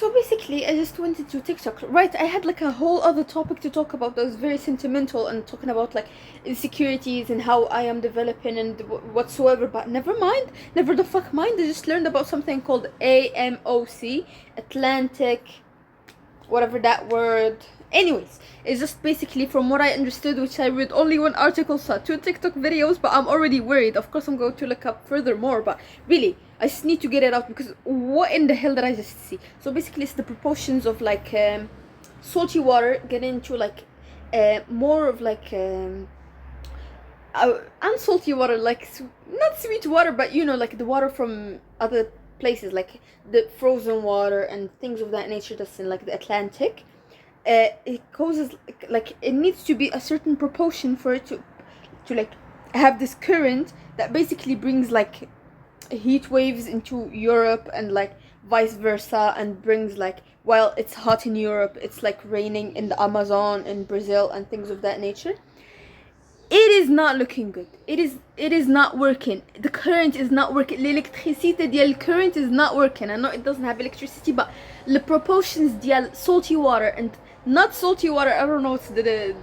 So basically, I just went into TikTok. Right, I had like a whole other topic to talk about that was very sentimental and talking about like insecurities and how I am developing and whatsoever. But never mind, never the fuck mind. I just learned about something called AMOC, Atlantic, whatever that word. Anyways, it's just basically from what I understood, which I read only one article, saw 2 TikTok videos, but I'm already worried. Of course, I'm going to look up furthermore, but really, I just need to get it out because what in the hell did I just see? So basically, it's the proportions of like salty water getting into like more of like unsalty water, like not sweet water, but you know, like the water from other places, like the frozen water and things of that nature that's in like the Atlantic. It causes like it needs to be a certain proportion for it to like have this current that basically brings like heat waves into Europe and like vice versa, and brings like while it's hot in Europe, it's like raining in the Amazon and Brazil and things of that nature. It is not looking good. It is not working. The current is not working. L'électricité ديال current is not working. I know it doesn't have electricity, but the proportions ديال salty water and not salty water, I don't know what's the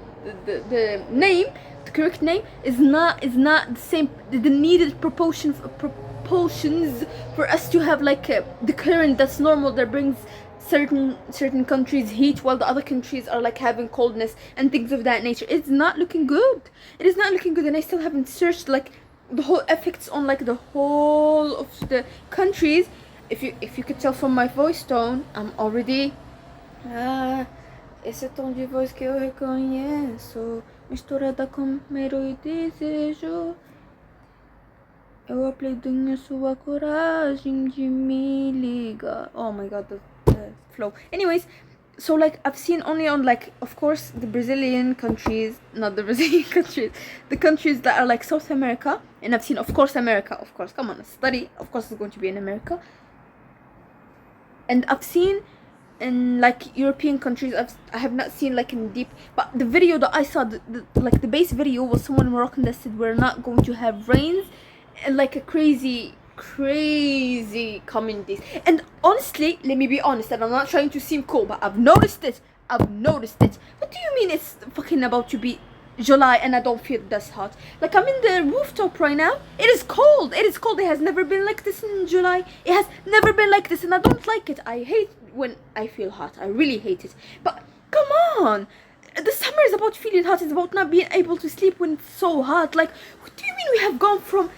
name, the correct name is not the same, the needed proportions for us to have like the current that's normal that brings certain countries heat while the other countries are like having coldness and things of that nature. It's not looking good. It is not looking good, and I still haven't searched like the whole effects on like the whole of the countries. If you could tell from my voice tone, I'm already esse tom de voz que eu reconheço, misturada com medo e desejo. Eu aplaudinho sua coragem de me ligar. Oh my god, the flow. Anyways, so like I've seen only on like, of course, the Brazilian countries, not the Brazilian countries, the countries that are like South America, and I've seen, of course, America, of course. Come on, a study, of course, it's going to be in America. And I've seen in like European countries, I have not seen like in deep, but the video that I saw, like the base video was someone in Moroccan that said we're not going to have rains and like a crazy coming days. And honestly, let me be honest, and I'm not trying to seem cool, but I've noticed it. What do you mean it's fucking about to be July and I don't feel this hot? Like I'm in the rooftop right now. It is cold. It has never been like this in July. It has never been like this, and I don't like it. I hate when I feel hot. I really hate it. But come on, the summer is about feeling hot. It's about not being able to sleep when it's so hot. Like, what do you mean we have gone from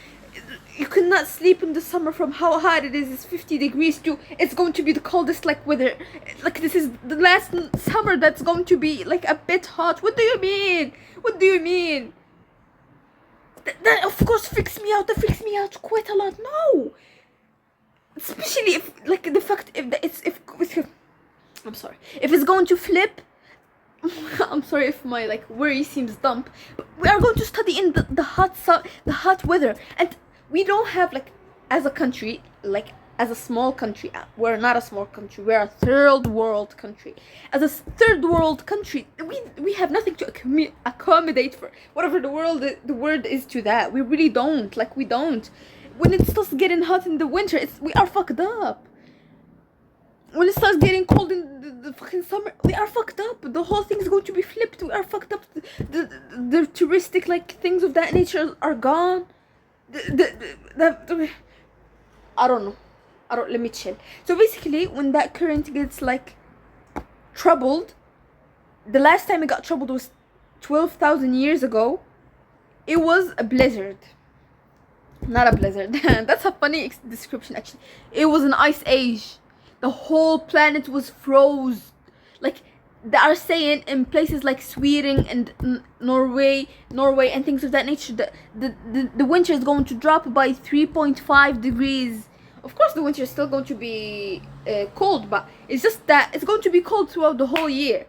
you could not sleep in the summer from how hot it is, it's 50 degrees, to it's going to be the coldest like weather? Like this is the last summer that's going to be like a bit hot. What do you mean? That of course freaks me out. That freaks me out quite a lot. No, especially if like the fact if I'm sorry if it's going to flip. I'm sorry if my like worry seems dumb, but we are going to study in the hot weather, and we don't have like as a country, like as a small country. We're not a small country. We're a third world country. As a third world country, we have nothing to accommodate for whatever the word is to that. We really don't. Like we don't. When it starts getting hot in the winter, we are fucked up. When it starts getting cold in the fucking summer, we are fucked up. The whole thing is going to be flipped. We are fucked up. The touristic like things of that nature are gone. I don't know. Let me chill. So basically, when that current gets like troubled, the last time it got troubled was 12,000 years ago. It was a blizzard. Not a blizzard. That's a funny description actually. It was an ice age. The whole planet was froze. Like they are saying in places like Sweden and Norway and things of that nature, the winter is going to drop by 3.5 degrees. Of course the winter is still going to be cold, but it's just that it's going to be cold throughout the whole year.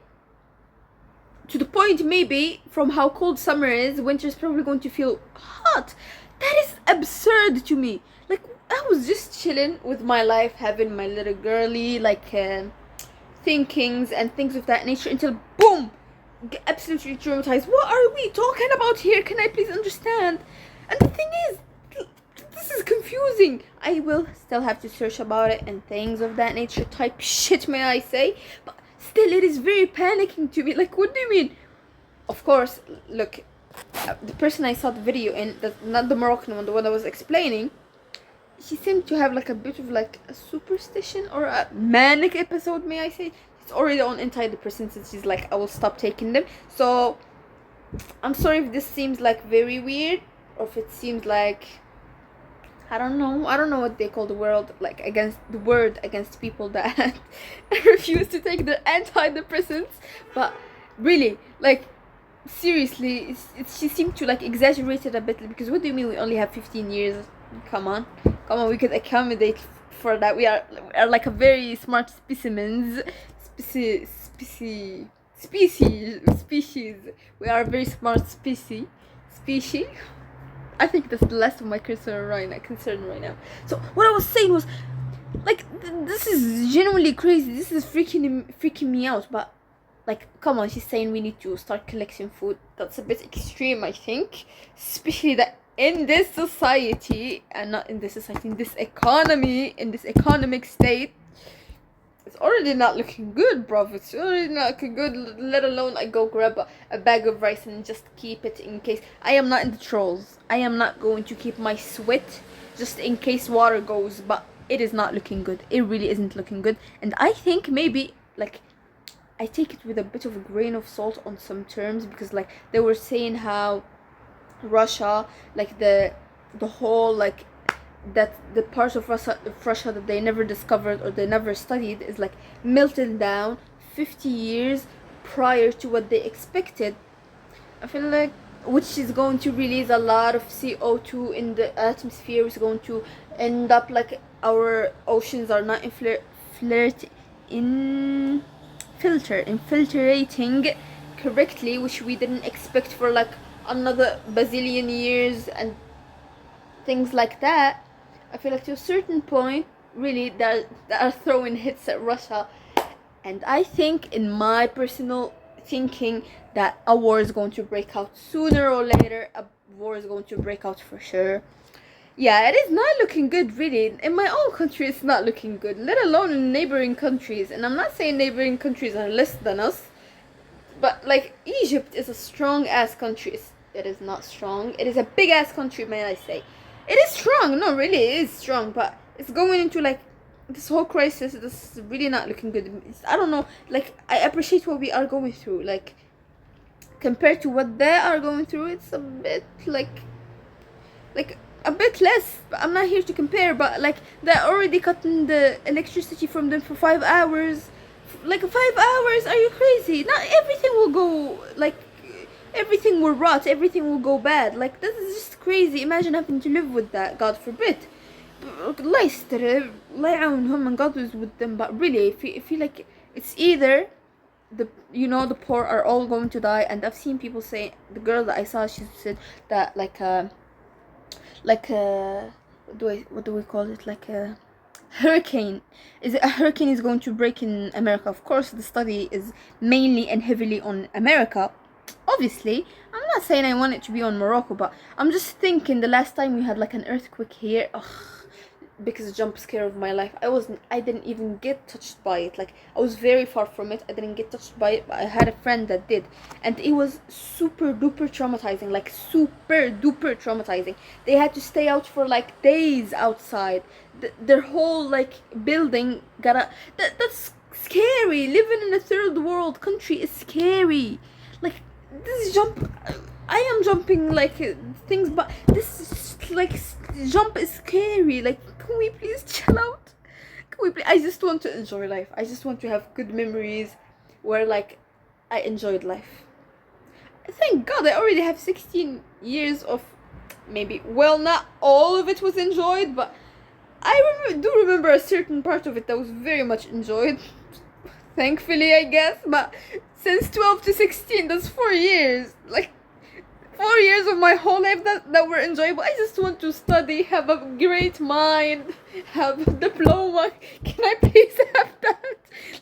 To the point maybe from how cold summer is, winter is probably going to feel hot. That is absurd to me. Like I was just chilling with my life, having my little girly like thinkings and things of that nature, until boom, get absolutely traumatized. What are we talking about here? Can I please understand? And the thing is, the this is confusing. I will still have to search about it and things of that nature type shit, may I say. But still, it is very panicking to me. Like, what do you mean? Of course, look, the person I saw the video in, not the Moroccan one, the one I was explaining, she seemed to have like a bit of like a superstition or a manic episode, may I say. It's already on antidepressants and she's like, I will stop taking them. So I'm sorry if this seems like very weird, or if it seems like, I don't know what they call the word against people that refuse to take their antidepressants. But really, like, seriously, she seemed to like exaggerate it a bit, because what do you mean we only have 15 years? Come on, we could accommodate for that. We are like a very smart specimens, species. We are a very smart species. I think that's the last of my concern right now. So what I was saying was, like, this is genuinely crazy. This is freaking me out. But like, come on, she's saying we need to start collecting food. That's a bit extreme, I think, especially that in this society, and not in this society, in this economy, in this economic state. It's already not looking good, bruv. It's already not looking good, let alone I go grab a bag of rice and just keep it in case. I am not in the trolls. I am not going to keep my sweat just in case water goes, but it is not looking good. It really isn't looking good. And I think maybe, like, I take it with a bit of a grain of salt on some terms, because like they were saying how Russia, like the whole, like, that the parts of Russia that they never discovered or they never studied is like melted down 50 years prior to what they expected. I feel like, which is going to release a lot of CO2 in the atmosphere, is going to end up like our oceans are not infiltrating correctly, which we didn't expect for like another bazillion years and things like that. I feel like to a certain point, really, that are throwing hits at Russia, and I think, in my personal thinking, that a war is going to break out sooner or later. A war is going to break out for sure. Yeah, it is not looking good, really. In my own country, it's not looking good, let alone in neighboring countries. And I'm not saying neighboring countries are less than us, but like, Egypt is a strong ass country. It is not strong. It is a big ass country, may I say. It is strong. No, really, it is strong. But it's going into like this whole crisis. This is really not looking good. I don't know. Like, I appreciate what we are going through. Like, compared to what they are going through, it's a bit like a bit less. But I'm not here to compare. But like, they're already cutting the electricity from them for 5 hours. Like, 5 hours? Are you crazy? Not everything will go like. Everything will rot, everything will go bad. Like, this is just crazy. Imagine having to live with that, God forbid. Allah يستر, Allah يعاونهم, and God is with them. But really, I feel like it's either the poor are all going to die. And I've seen people say, the girl that I saw, she said that what do we call it, like a hurricane. Is it a hurricane is going to break in America? Of course, the study is mainly and heavily on America. Obviously, I'm not saying I want it to be on Morocco, but I'm just thinking, the last time we had like an earthquake here, biggest jump scare of my life. I didn't even get touched by it. Like, I was very far from it. I didn't get touched by it, but I had a friend that did, and it was super duper traumatizing. Like, super duper traumatizing. They had to stay out for like days outside. Their whole like building that's scary. Living in a third world country is scary. Like, this jump, I am jumping like things, but this like jump is scary. Like, can we please chill out? I just want to enjoy life. I just want to have good memories where like I enjoyed life. Thank God I already have 16 years of, maybe, well, not all of it was enjoyed, but I do remember a certain part of it that was very much enjoyed. Thankfully, I guess. But since 12 to 16, that's 4 years. Like, 4 years of my whole life that were enjoyable. I just want to study, have a great mind, have a diploma. Can I please have that?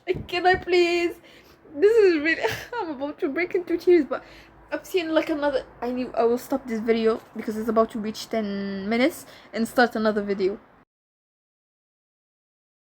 Like, can I please? This is really, I'm about to break into tears, but I've seen like another. I will stop this video because it's about to reach 10 minutes and start another video.